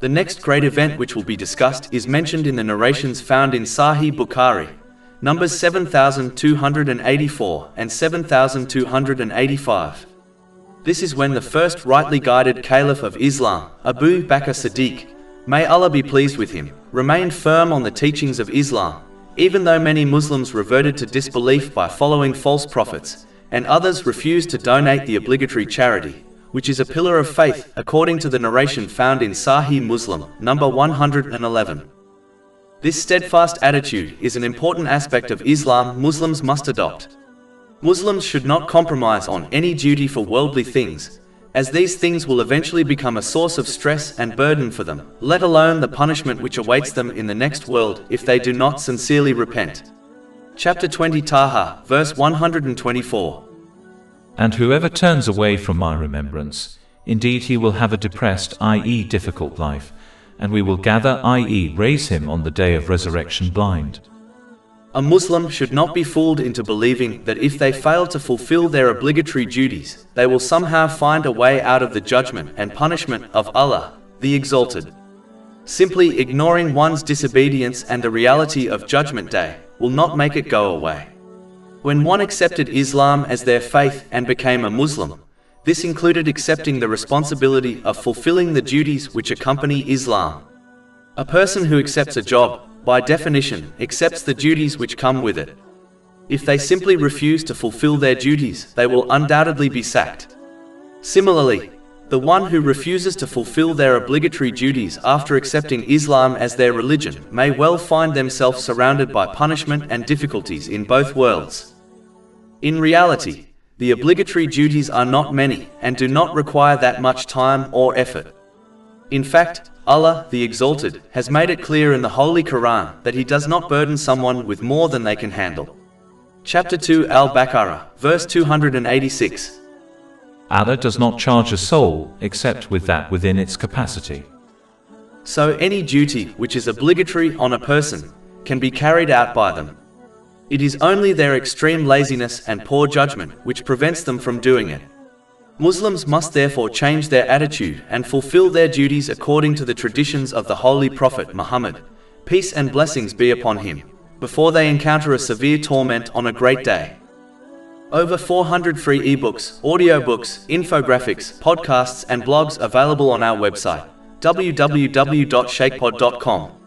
The next great event which will be discussed is mentioned in the narrations found in Sahih Bukhari, numbers 7284 and 7285. This is when the first rightly guided Caliph of Islam, Abu Bakkar Siddique, may Allah be pleased with him, remained firm on the teachings of Islam, even though many Muslims reverted to disbelief by following false prophets, and others refused to donate the obligatory charity, which is a pillar of faith, according to the narration found in Sahih Muslim, number 111. This steadfast attitude is an important aspect of Islam Muslims must adopt. Muslims should not compromise on any duty for worldly things, as these things will eventually become a source of stress and burden for them, let alone the punishment which awaits them in the next world if they do not sincerely repent. Chapter 20 Taha, verse 124. And whoever turns away from my remembrance, indeed he will have a depressed, i.e. difficult life, and we will gather, i.e. raise him on the day of resurrection blind. A Muslim should not be fooled into believing that if they fail to fulfill their obligatory duties, they will somehow find a way out of the judgment and punishment of Allah, the Exalted. Simply ignoring one's disobedience and the reality of Judgment Day will not make it go away. When one accepted Islam as their faith and became a Muslim, this included accepting the responsibility of fulfilling the duties which accompany Islam. A person who accepts a job, by definition, accepts the duties which come with it. If they simply refuse to fulfill their duties, they will undoubtedly be sacked. Similarly, the one who refuses to fulfill their obligatory duties after accepting Islam as their religion may well find themselves surrounded by punishment and difficulties in both worlds. In reality, the obligatory duties are not many and do not require that much time or effort. In fact, Allah, the Exalted, has made it clear in the Holy Quran that He does not burden someone with more than they can handle. Chapter 2 Al-Baqarah, verse 286. Allah does not charge a soul except with that within its capacity. So any duty which is obligatory on a person can be carried out by them. It is only their extreme laziness and poor judgment which prevents them from doing it. Muslims must therefore change their attitude and fulfill their duties according to the traditions of the Holy Prophet Muhammad, peace and blessings be upon him, before they encounter a severe torment on a great day. Over 400 free ebooks, audiobooks, infographics, podcasts and blogs available on our website, www.shaykhpod.com.